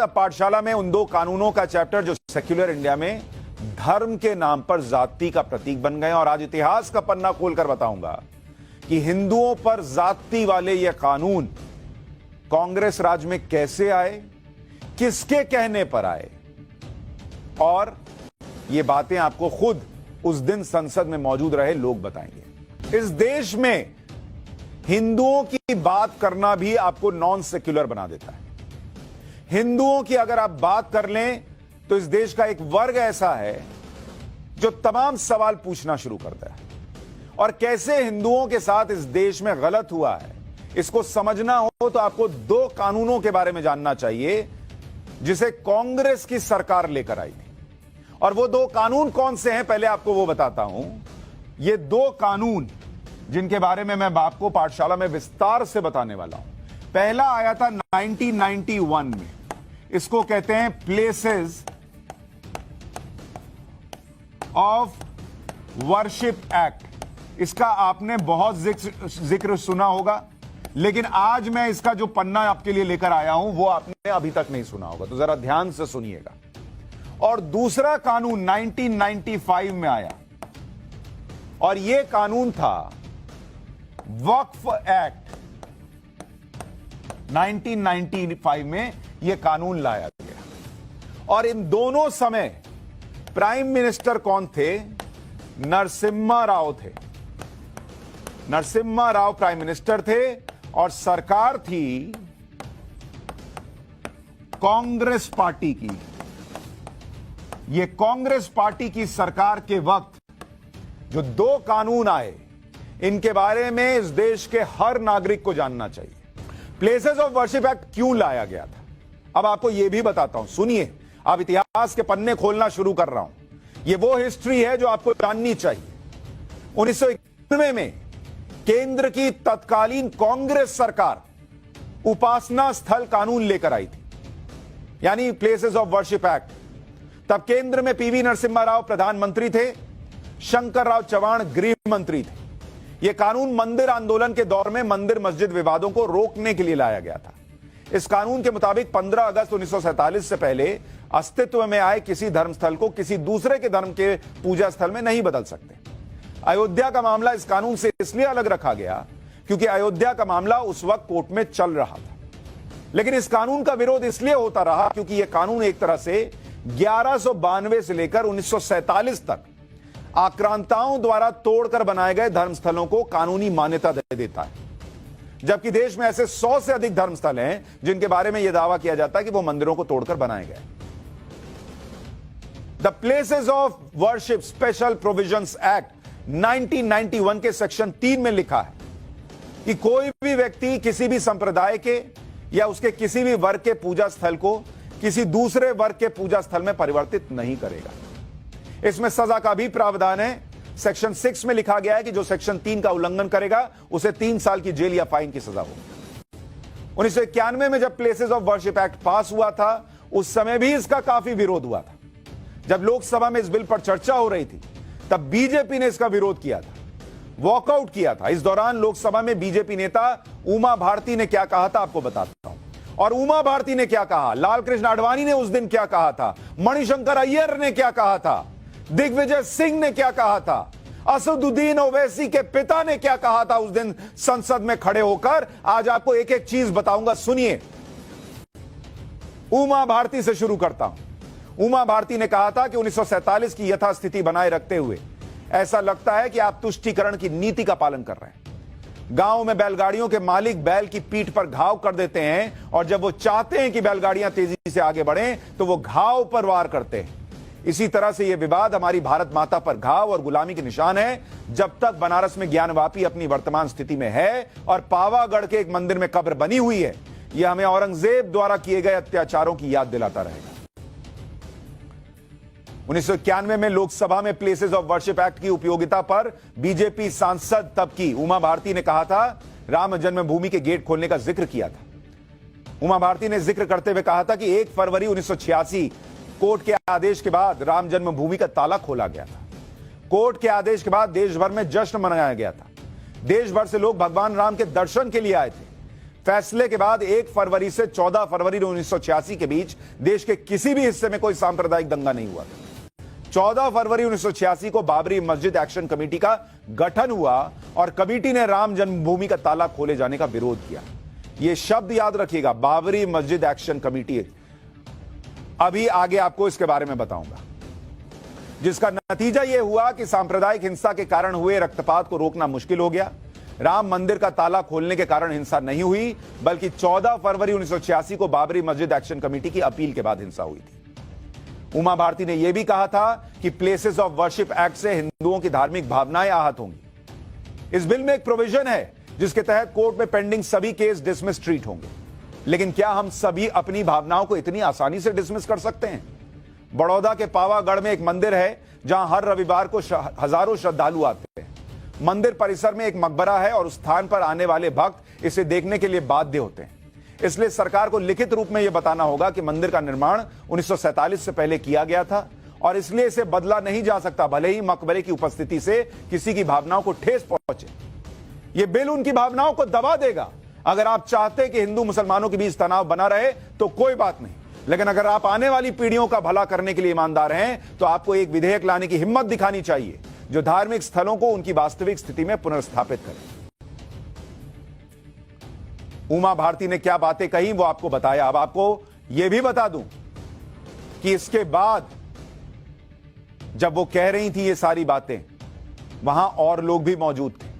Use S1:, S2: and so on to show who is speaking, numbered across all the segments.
S1: अब पाठशाला में उन दो कानूनों का चैप्टर जो सेक्युलर इंडिया में धर्म के नाम पर जाति का प्रतीक बन गए। और आज इतिहास का पन्ना खोलकर बताऊंगा कि हिंदुओं पर जाति वाले ये कानून कांग्रेस राज में कैसे आए, किसके कहने पर आए, और ये बातें आपको खुद उस दिन संसद में मौजूद रहे लोग बताएंगे। इस देश में हिंदुओं की बात करना भी आपको नॉन सेक्युलर बना देता है। हिंदुओं की अगर आप बात कर लें तो इस देश का एक वर्ग ऐसा है जो तमाम सवाल पूछना शुरू करता है। और कैसे हिंदुओं के साथ इस देश में गलत हुआ है, इसको समझना हो तो आपको दो कानूनों के बारे में जानना चाहिए जिसे कांग्रेस की सरकार लेकर आई थी। और वो दो कानून कौन से हैं, पहले आपको वो बताता हूं। ये दो कानून जिनके बारे में मैं आपको पाठशाला में विस्तार से बताने वाला हूं। पहला आया था 1991 में, इसको कहते हैं प्लेसेस ऑफ वर्शिप एक्ट। इसका आपने बहुत जिक्र सुना होगा, लेकिन आज मैं इसका जो पन्ना आपके लिए लेकर आया हूं वो आपने अभी तक नहीं सुना होगा, तो जरा ध्यान से सुनिएगा। और दूसरा कानून 1995 में आया, और यह कानून था वक्फ एक्ट। 1995 में यह कानून लाया गया। और इन दोनों समय प्राइम मिनिस्टर कौन थे? नरसिम्हा राव थे। नरसिम्हा राव प्राइम मिनिस्टर थे और सरकार थी कांग्रेस पार्टी की। यह कांग्रेस पार्टी की सरकार के वक्त जो दो कानून आए, इनके बारे में इस देश के हर नागरिक को जानना चाहिए। प्लेसेस ऑफ वर्शिप एक्ट क्यों लाया गया था, अब आपको यह भी बताता हूं। सुनिए, अब इतिहास के पन्ने खोलना शुरू कर रहा हूं। यह वो हिस्ट्री है जो आपको जाननी चाहिए। 1991 में केंद्र की तत्कालीन कांग्रेस सरकार उपासना स्थल कानून लेकर आई थी, यानी प्लेसेस ऑफ वर्शिप एक्ट। तब केंद्र में पीवी नरसिम्हा राव प्रधानमंत्री थे, शंकर राव चौहान गृह मंत्री थे। यह कानून मंदिर आंदोलन के दौर में मंदिर मस्जिद विवादों को रोकने के लिए लाया गया था। इस कानून के मुताबिक 15 अगस्त 1947 से पहले अस्तित्व में आए किसी धर्मस्थल को किसी दूसरे के धर्म के पूजा स्थल में नहीं बदल सकते। अयोध्या का मामला इस कानून से इसलिए अलग रखा गया क्योंकि अयोध्या का मामला उस वक्त कोर्ट में चल रहा था। लेकिन इस कानून का विरोध इसलिए होता रहा क्योंकि यह कानून एक तरह से 1192 से लेकर 1947 तक आक्रांताओं द्वारा तोड़कर बनाए गए धर्मस्थलों को कानूनी मान्यता दे देता है, जबकि देश में ऐसे 100 से अधिक धर्मस्थल हैं जिनके बारे में यह दावा किया जाता है कि वो मंदिरों को तोड़कर बनाए गए। The places of worship special provisions act 1991 के सेक्शन 3 में लिखा है कि कोई भी व्यक्ति किसी भी संप्रदाय के या उसके किसी भी वर्ग के पूजा स्थल को किसी दूसरे वर्ग के पूजा स्थल में परिवर्तित नहीं करेगा। इसमें सजा का भी प्रावधान है। सेक्शन 6 में लिखा गया है कि जो सेक्शन 3 का उल्लंघन करेगा उसे 3 साल की जेल या फाइन की सजा होगी। 1991 में जब प्लेसेस ऑफ वर्शिप एक्ट पास हुआ था, उस समय भी इसका काफी विरोध हुआ था। जब लोकसभा में इस बिल पर चर्चा हो रही थी, तब बीजेपी ने इसका विरोध किया था, वॉकआउट किया था। इस दौरान लोकसभा में बीजेपी नेता उमा भारती ने क्या कहा था आपको बताता हूं। और उमा भारती ने क्या कहा, लाल कृष्ण आडवाणी ने उस दिन क्या कहा था, मणिशंकर अय्यर ने क्या कहा था, दिग्विजय सिंह ने क्या कहा था, असदुद्दीन ओवैसी के पिता ने क्या कहा था उस दिन संसद में खड़े होकर। आज आपको एक एक चीज बताऊंगा, सुनिए। उमा भारती से शुरू करता हूं। उमा भारती ने कहा था कि 1947 की यथास्थिति बनाए रखते हुए ऐसा लगता है कि आप तुष्टीकरण की नीति का पालन कर रहे हैं। गांव में बैलगाड़ियों के मालिक बैल की पीठ पर घाव कर देते हैं, और जब वो चाहते हैं कि बैलगाड़ियां तेजी से आगे बढ़ें तो वो घाव पर वार करते हैं। इसी तरह से यह विवाद हमारी भारत माता पर घाव और गुलामी के निशान है। जब तक बनारस में ज्ञानवापी अपनी वर्तमान स्थिति में है और पावागढ़ के एक मंदिर में कब्र बनी हुई है, यह हमें औरंगजेब द्वारा किए गए अत्याचारों की याद दिलाता रहेगा। 1991 में लोकसभा में प्लेसेस ऑफ वर्शिप एक्ट की उपयोगिता पर बीजेपी सांसद तब की उमा भारती ने कहा था, राम जन्मभूमि के गेट खोलने का जिक्र किया था। उमा भारती ने जिक्र करते हुए कहा था कि 1 फरवरी 1986 कोर्ट के आदेश के बाद राम जन्मभूमि का ताला खोला गया था। कोर्ट के आदेश के बाद देश भर में जश्न मनाया गया था। देश भर से लोग भगवान राम के दर्शन के लिए आए थे। फैसले के बाद 1 फरवरी से 14 फरवरी 1986 के बीच देश के किसी भी हिस्से में कोई सांप्रदायिक दंगा नहीं हुआ था। 14 फरवरी 1986 को बाबरी मस्जिद एक्शन कमेटी का गठन हुआ और कमेटी ने राम जन्मभूमि का ताला खोले जाने का विरोध किया। यह शब्द याद रखिएगा, बाबरी मस्जिद एक्शन कमेटी। अभी आगे आपको इसके बारे में बताऊंगा, जिसका नतीजा यह हुआ कि सांप्रदायिक हिंसा के कारण हुए रक्तपात को रोकना मुश्किल हो गया। राम मंदिर का ताला खोलने के कारण हिंसा नहीं हुई, बल्कि 14 फरवरी 1986 को बाबरी मस्जिद एक्शन कमेटी की अपील के बाद हिंसा हुई थी। उमा भारती ने यह भी कहा था कि प्लेसेस ऑफ वर्शिप एक्ट से हिंदुओं की धार्मिक भावनाएं आहत होंगी। इस बिल में एक प्रोविजन है जिसके तहत कोर्ट में पेंडिंग सभी केस डिसमिस ट्रीट होंगे। लेकिन क्या हम सभी अपनी भावनाओं को इतनी आसानी से डिसमिस कर सकते हैं? बड़ौदा के पावागढ़ में एक मंदिर है जहां हर रविवार को हजारों श्रद्धालु आते हैं। मंदिर परिसर में एक मकबरा है और उस स्थान पर आने वाले भक्त इसे देखने के लिए बाध्य होते हैं। इसलिए सरकार को लिखित रूप में यह बताना होगा कि मंदिर का निर्माण 1947 से पहले किया गया था और इसलिए इसे बदला नहीं जा सकता, भले ही मकबरे की उपस्थिति से किसी की भावनाओं को ठेस पहुंचे। यह बिल उनकी भावनाओं को दबा देगा। अगर आप चाहते कि हिंदू मुसलमानों के बीच तनाव बना रहे तो कोई बात नहीं, लेकिन अगर आप आने वाली पीढ़ियों का भला करने के लिए ईमानदार हैं तो आपको एक विधेयक लाने की हिम्मत दिखानी चाहिए जो धार्मिक स्थलों को उनकी वास्तविक स्थिति में पुनर्स्थापित करे। उमा भारती ने क्या बातें कही वो आपको बताया। अब आपको यह भी बता दूं कि इसके बाद जब वो कह रही थी ये सारी बातें, वहां और लोग भी मौजूद थे।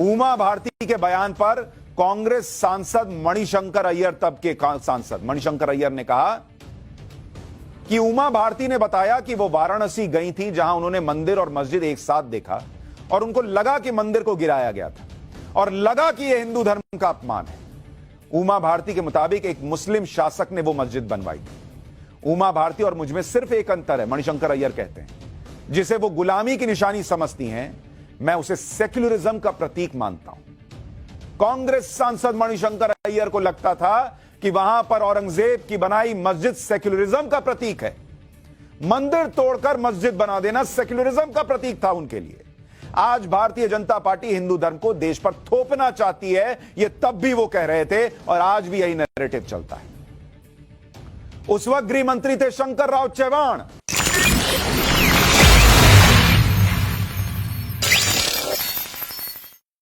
S1: उमा भारती के बयान पर कांग्रेस सांसद मणिशंकर अय्यर, तब के सांसद मणिशंकर अय्यर ने कहा कि उमा भारती ने बताया कि वो वाराणसी गई थी जहां उन्होंने मंदिर और मस्जिद एक साथ देखा और उनको लगा कि मंदिर को गिराया गया था और लगा कि यह हिंदू धर्म का अपमान है। उमा भारती के मुताबिक एक मुस्लिम शासक ने वो मस्जिद बनवाई थी। उमा भारती और मुझ में सिर्फ एक अंतर है, मणिशंकर अय्यर कहते हैं, जिसे वो गुलामी की निशानी समझती हैं, मैं उसे सेक्युलरिज्म का प्रतीक मानता हूं। कांग्रेस सांसद मणिशंकर अय्यर को लगता था कि वहां पर औरंगजेब की बनाई मस्जिद सेक्युलरिज्म का प्रतीक है। मंदिर तोड़कर मस्जिद बना देना सेक्युलरिज्म का प्रतीक था उनके लिए। आज भारतीय जनता पार्टी हिंदू धर्म को देश पर थोपना चाहती है, यह तब भी वो कह रहे थे और आज भी यही नैरेटिव चलता है। उस वक्त गृह मंत्री थे शंकर राव चव्हाण।